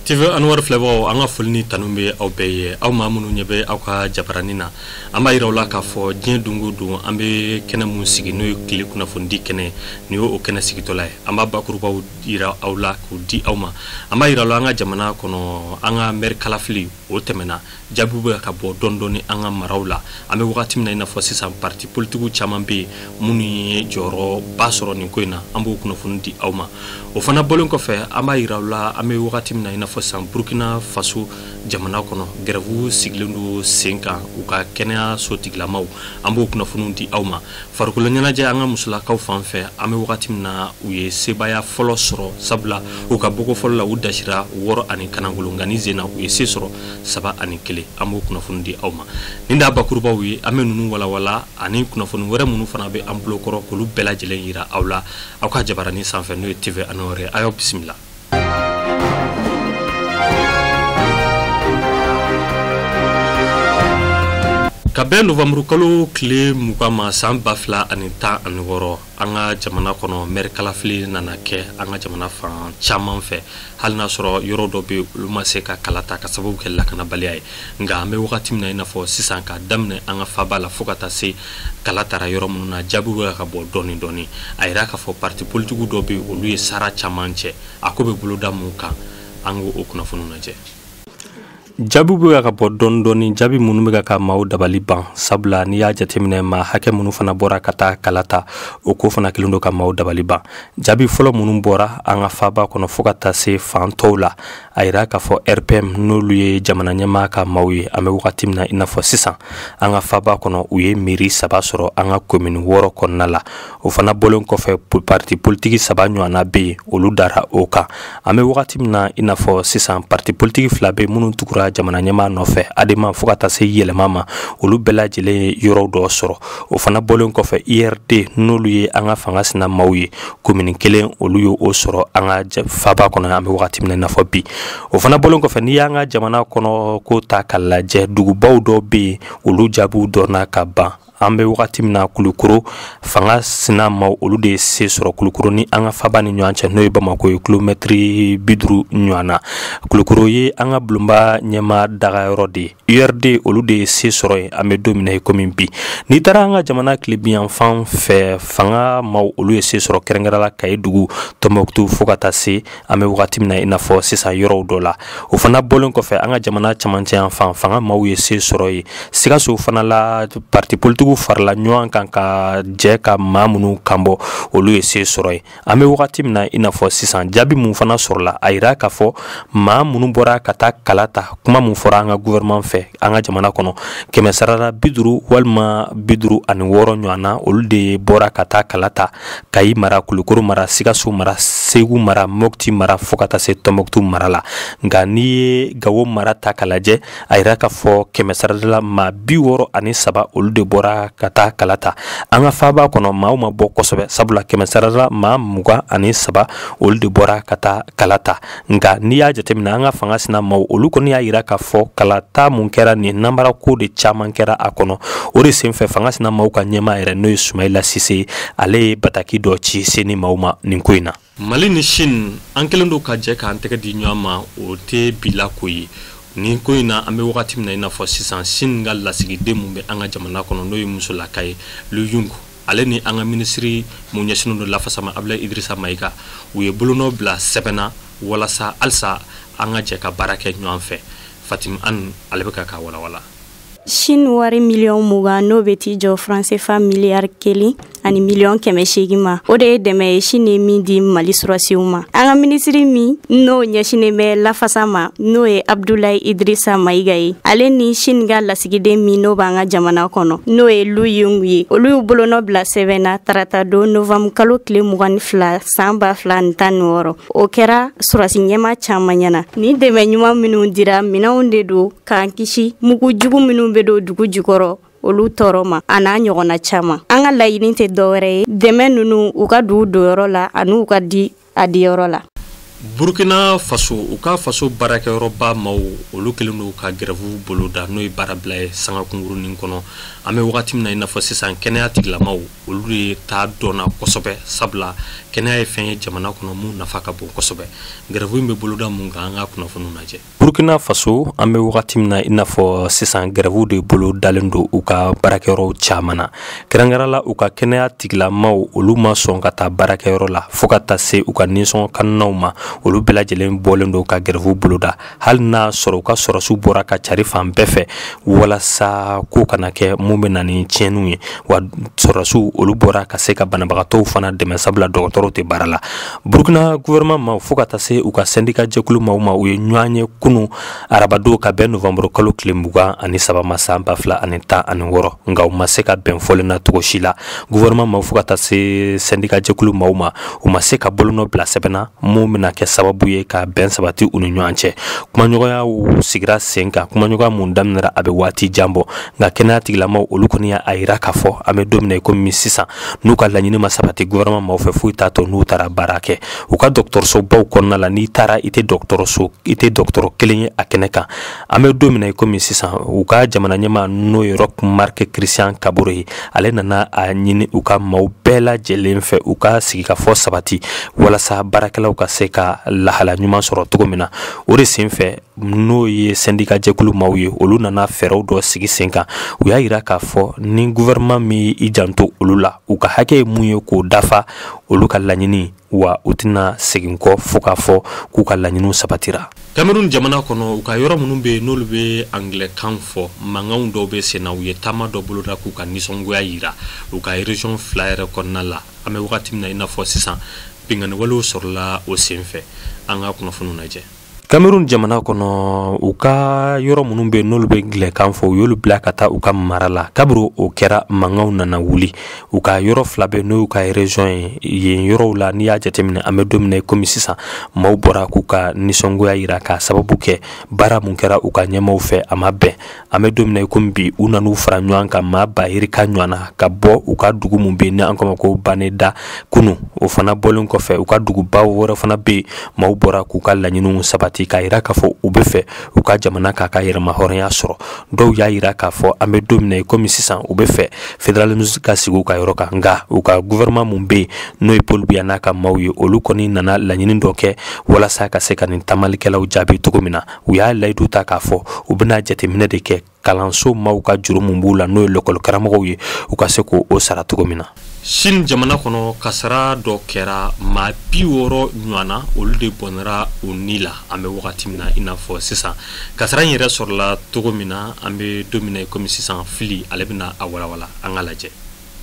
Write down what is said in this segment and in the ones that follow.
TV Anwar Flavor anga fulni tanumbe au beye au mamunu nyebe au ka jabaranina amba irawla ka fo dien dungu du ambe kena musigi no kili kuna fundi kene ni o kena sigitolai amba bakuruba ira awla ku di awma amba irawla anga jamana kono anga mer kalafli o temena jabuba ka bo dondoni anga marawla ambe wakati mina ina fo sisa parti politiku chamambe muni joro basoro ni koina ambo kuna fundi awma o fana bolon ko fe amba irawla ambe wakati mina ina San Burkina Faso jamana kono grève siglendo 5 ans uka kenya sotiglamaw ambo kuna funundi awma farkula nyana je anga musula kaw fanfe ame wakati na uye sebaya folosro sabla uka boko folla udashira woro ani kanangulu nganize na uye sesro saba ani kele ambo kuna funundi awma ninda bakuruba wi ame nunu wala ani kuna funu wara munu fana be amplo koro kulu bela jelen yira awla aka jabarani sanfe no TV Anore ayo bismillah. Kabe Novembre kalo kle mukama san bafla anita anworo anga jamana kono mer kalafli nanake anga jamana fan chaman fe halna soro yoro dobe luma seka kalata ka sababu ke lakana baliyai nga me wakati mina ina fo sisan ka damne anga fabala fokata se kalata ra yoro mununa jabu ka bo doni ayira ka fo parti politiku dobe oluye sara chamanche akobe buluda muka ango okuna fununa je Jabu buga ka bo dondoni jabi munu buga ka maw dabali ban sabla ni ya jatemine ma hake munu fana bora kata kalata o ko fana kilundo ka maw dabali ban jabi folo munu bora anga faba kono fokata se fantola ayira ka fo RPM no luye jamana nyama ka mawye ame wakati mina ina fo 600 anga faba kono uye miri saba soro anga commune woro konnala o fana bolon ko fe parti politique saba nyana be oludara oka ame wakati mina ina fo 600 parti politique flabe munu tukura jamana nyama nofe adema fukata se yele mama olu bela jele yoro do soro o fana bolon ko fe IRD nolu ye anga fanga sina mawye commune kelen olu yo o soro anga faba kono ame wakati mina na fo bi o fana bolon ko fe ni anga jamana kono ko ta kala je dugu bawdo be olu jabu dorna ka ba ambe wakati mina kulukuru fanga sina ma olu de se soro kulukuru ni anga faba ni nyancha no ibama ko kilometri bidru nyana kulukuru ye anga blumba nyema daga rodi URD olu de se soro ambe domine komin bi ni taranga jamana klibian fan fe fanga ma olu se soro kerengara kay dugu tomoktu fokata se ambe wakati mina ina fo $600 o fana bolon ko fe anga jamana chamanche fan fanga ma wu se soro siga so fana la parti politique farla nyuan kanka jeka mamunu kambo olu se soroy ame wakati mina ina fo 600 jabi mun fana sorla ayira ka fo mamunu bora kata kalata kuma mun fora anga gouvernement fe anga jamana kono keme sarara biduru walma biduru ani woro nyana olu de bora kata kalata kay mara kulukuru mara sigasu mara segu mara mokti mara fokata se tomoktu marala ngani gawo mara takalaje ayira ka fo keme sarala ma bi woro ani saba olu de bora kata kalata anga faba kono mauma bo kosobe sabula kemesarara ma muga ani saba ol de bora kata kalata nga niya jatemina anga fanga sina maw olu ko niya ira ka fo kalata munkera ni nambara ko de chaman kera akono ore semfe fanga sina maw ka nyema ere no Sumaila Sise ale bataki do ci seni mawma ninkoina Mali ni Shin ankelendo ka je ka anteka di nyama o te bila koyi ni ko ina ambe wakati mina ina fo 600 singa la sigi demu be anga jamana kono no musula kay lu yungu ale ni anga ministry mu nyasino do la fasama abla Idrissa Maïga uye buluno bla sebena wala sa alsa anga jeka barake nyo anfe Fatim an alebeka ka wala Shin wari million muga no beti jo français fa milliard keli ani million keme shigima ode deme shine mindi Mali surasiuma anga ministry mi no nyashine me la fasama no e Abdoulaye Idrissa Maïga ale ni Shin ga la sigide mi no banga jamana kono no e lu yungwi olu bolo no bla sevena tarata do novembre kalo kle mugan fla samba fla ntanoro o kera surasi nyema chamanyana ni deme nyuma minu dira mina onde do kan kishi mugu jugu minu bedo dugu jukoro olu toroma ana nyogona chama anga la yinite dore deme nunu uka du do yoro la anu uka di adi yoro la Burkina Faso u ka faso barakɛyɔrɔba maw olu kelen do ka grève boloda n'o ye baara bila ye sanga kungurunin kɔnɔ an bɛ wagati min na i n'a fɔ sisan kɛnɛya tigilamaw olu de t'a dɔnna kosɛbɛ sabula kɛnɛya ye fɛn ye jamana kɔnɔ mun nafa ka bon kosɛbɛ grève in bɛ boloda mun kan an ka kunnafoniw lajɛ. Burkina Faso an bɛ wagati min na i n'a fɔ sisan grève de bolo dalen do u ka barakɛyɔrɔw caman na kɛrɛnkɛrɛnla u ka kɛnɛya tigilamaw olu ma sɔn ka taa barakɛyɔrɔ la fo ka taa se u ka nisɔn kannaw ma olu bɛɛ lajɛlen bɔlen do ka grève boloda hali n'a sɔrɔ u ka sɔrɔsiw bɔra ka cari fan bɛɛ fɛ walasa ko kana kɛ mun bɛ na ni tiɲɛniw ye wa sɔrɔsiw olu bɔra ka se ka banabagatɔw fana dɛmɛ sabula dɔgɔtɔrɔw tɛ baara la. Burkina gouvernement ma fo ka taa se u ka syndicat jɛkulu ma u ye ɲɔgɔn ye kunu arabadon ka bɛn novembre kalo tile 23 ma san 2016 nka u ma se ka bɛn fɔlen na cogo si la. Gouvernement ma fo ka taa se syndicat jɛkulu ma u ma se ka bolonɔ bila sɛbɛnna mun bɛna kɛ sababu ye ka bɛn sabati u ni ɲɔgɔn cɛ. Kumaɲɔgɔnya sigira sen kan kumaɲɔgɔnya mun daminɛra a bɛ waati jan bɔ nka kɛnɛya tigilamaw olu kɔni y'a yira k'a fɔ an bɛ don min na komi sisan n'u ka laɲini ma sabati gouvernement ma fɛ foyi t'a to n'u taara baara kɛ u ka dɔgɔtɔrɔsobaw kɔnɔna la n'i taara i tɛ dɔgɔtɔrɔ kelen ye a kɛnɛ kan an bɛ don min na komi sisan u ka jamana ɲɛmaa n'o ye Roch Marc Christian Kabore ye ale nana a ɲini u ka maaw bɛɛ lajɛlen fɛ u ka sigikafɔ sabati walasa baarakɛlaw ka se ka lahala ɲuman sɔrɔ cogo min na o de sen fɛ n'o ye syndicat jɛkulu maaw ye olu nana fɛɛrɛw dɔ sigi sen kan u y'a yira k'a fɔ ni gouvernement min i janto olu la u ka hakɛ ye mun ye k'o dafa olu ka laɲini wa u tɛna segin kɔ fo k'a fɔ k'u ka laɲiniw sabatira. Cameroun jamana kɔnɔ u ka yɔrɔ minnu bɛ n'olu bɛ anglɛkan fɔ mankanw dɔw bɛ sen na u ye taama dɔ boloda k'u ka nisɔngoya yira u ka région 2 yɛrɛ kɔnɔna la an bɛ wagati min na i n'a fɔ sisan binganiwalew sɔrɔla o sen fɛ an ka kunnafoniw lajɛ. Cameroun jamana kɔnɔ u ka yɔrɔ minnu bɛ n'olu bɛ anglɛkan fɔ u y'olu bila ka taa u ka mara la kaburu o kɛra mankanw nana wuli u ka yɔrɔ 2 bɛ n'o y'u ka région ye yen yɔrɔw la n'i y'a jateminɛ an bɛ don min na komi sisan maaw bɔra k'u ka nisɔngoya yira ka sababu kɛ baara mun kɛra u ka ɲɛmaaw fɛ a ma bɛn an bɛ don min na komi bi u nan'u fara ɲɔgɔn kan maa bahirika ɲɔgɔn na ka bɔ u ka dugu mun bɛ yen ni an k'o ma ko Baneda kunu o fana bɔlen kɔfɛ u ka dugubaw wɛrɛ fana bɛ yen maaw bɔra k'u ka laɲiniw sabati k'a yira k'a fɔ u bɛ fɛ u ka jamana k'a ka yɛrɛma hɔrɔnya sɔrɔ dɔw y'a yira k'a fɔ an bɛ don min na komi sisan u bɛ fɛ fédéralisme ka sigi u ka yɔrɔ kan nka u ka gouvernement mun bɛ yen n'o ye Paul Biya n'a ka maaw ye olu kɔni nana laɲini dɔ kɛ walasa ka se ka nin tamalikɛlaw jaabi cogo min na u y'a layidu ta k'a fɔ u bɛna jateminɛ de kɛ kalanso maaw ka juru mun b'u la n'o ye l'école karamɔgɔw ye u ka se k'o sara cogo min na. Shin jamana kɔnɔ kasara dɔ kɛra maa 60 ɲɔgɔnna olu de bɔnɛra u ni la an bɛ wagati min na i n'a fɔ sisan kasara in yɛrɛ sɔrɔla cogo min na an bɛ don min na komi sisan fili ale bɛna a walawala an ka lajɛ.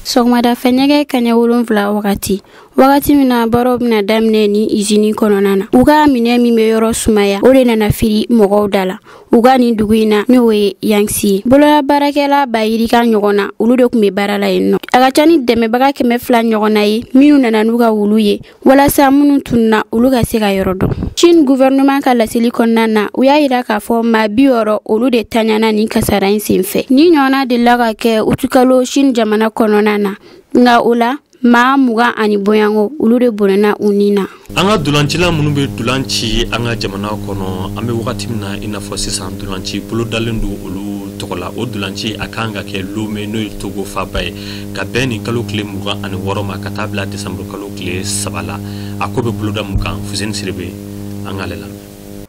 Sɔgɔmada fɛ ɲɛgɛn kaɲɛ 7 wagati min na baaraw bɛna daminɛ ni izini kɔnɔna na u ka minɛ min bɛ yɔrɔ sumaya o de nana firi mɔgɔw da la u ka nin dugu in na n'o ye Yangsi ye bolola baarakɛla bayirika ɲɔgɔn na olu de tun bɛ baara la yen nɔ a ka ca ni dɛmɛbaga 200 ɲɔgɔn na ye minnu nana n'u ka wulu ye walasa minnu tununa olu ka se ka yɔrɔ dɔn. Chine gouvernement ka laseli kɔnɔna na u y'a yira k'a fɔ maa 60 olu de taɲana ni kasara in senfɛ ni ɲɔgɔnna delila ka kɛ utukalo Chine jamana kɔnɔna na nka o la maa 20 ani boyango olu de bonana u ni na. An ka dulancila minnu bɛ dulanci an ka jamana kɔnɔ an bɛ wagati min na i n'a fɔ sisan dulanci bolo dalen don olu tɔgɔ la o dulanci a kan ka kɛ Lomé n'o ye Togo faba ye ka bɛn nin kalo tile 26 ma ka taa bila décembre kalo tile 3 la a ko bɛ boloda mun kan Fuseni Siribe an ka lamɛn.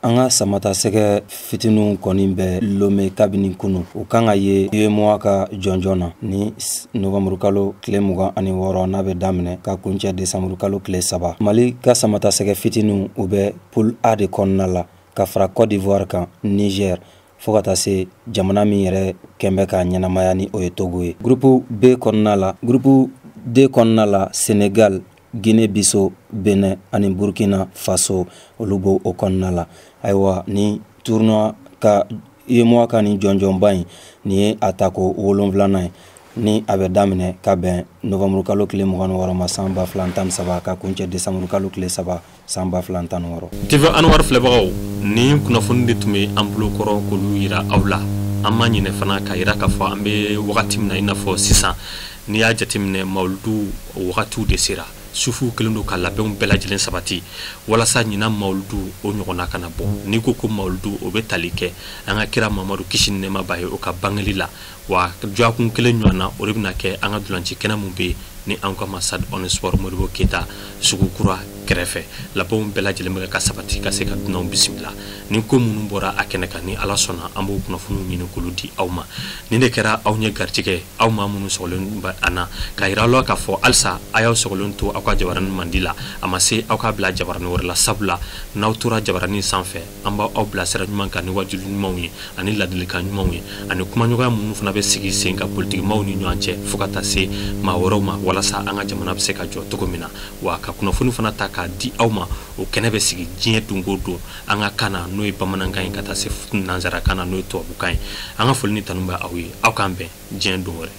An ka samata sɛgɛ fitininw kɔni bɛ Lomé kabini kunu u kan ka ye UEMOA ka jɔnjɔn na ni novembre kalo tile 26 n'a bɛ daminɛ ka kuncɛ décembre kalo tile 3 Mali ka samata sɛgɛ fitininw u bɛ poule A de kɔnɔna la ka fara Côte d'Ivoire kan Niger fo ka taa se jamana min yɛrɛ kɛnbɛ ka ɲɛnamaya ni o ye Togo ye. Groupe B kɔnɔna la groupe D kɔnɔna la Sénégal, Guinée-Bissau, Benin ani Burkina Faso olu b'o kɔnɔna la. Ayiwa ni tournoi ka UEMOA ka ni jɔnjɔnba in ni ye a tako 7nan ye ni a bɛ daminɛ ka bɛn novembre kalo tile 26 ma san 2013 ka kuncɛ décembre kalo tile 3 san 2016. TV Anwar filɛbagaw ni kunnafoni de tun bɛ an bolo kɔrɔ k'olu yira aw la an ma ɲinɛ fana ka yira k'a fɔ an bɛ wagati min na i n'a fɔ sisan n'i y'a jateminɛ mawuludu wagatiw de sera sufu kelen do ka labɛnw bɛɛ lajɛlen sabati walasa ɲina mawludu o ɲɔgɔnna kana bɔ ni ko ko mawludu o bɛ tali kɛ an ka kira mamadu kisi ni nɛɛma b'a ye o ka bangeli la wa jɔakun kelen ɲɔgɔnna o de bɛna kɛ an ka dulanci kɛnɛ mun bɛ ni an ka Masad on sport Modibo Keita sugu kura kɛrɛfɛ labɛnw bɛɛ lajɛlen bɛ ka sabati ka se ka dunanw bisimila ni ko minnu bɔra a kɛnɛ kan ni ala sɔnna an b'o kunnafoniw ɲini k'olu di aw ma ni de kɛra aw ɲɛ garijɛgɛ aw maa minnu sɔgɔlen bɛ an na ka yira aw la k'a fɔ halisa a y'aw sɔgɔlen to aw ka jabaranin mandi la a ma se aw ka bila jabaranin wɛrɛ la sabula n'aw tora jabaranin sanfɛ an b'aw bila sira ɲuman kan ni wajulu ɲumanw ye ani ladilikan ɲumanw ye ani kumaɲɔgɔnya minnu fana bɛ sigi sen ka politikimaw ni ɲɔgɔn cɛ fo ka taa se maa wɛrɛw ma walasa an ka jamana bɛ se ka jɔ cogo min na wa ka kunnafoni fana ta k'a di aw ma o kɛnɛ bɛ sigi diɲɛ don o don an ka kan na n'o ye bamanankan ye ka taa se nanzarakan na n'o ye tubabukan ye an ka foli ni tanu bɛ aw ye aw k'an bɛn diɲɛ don wɛrɛ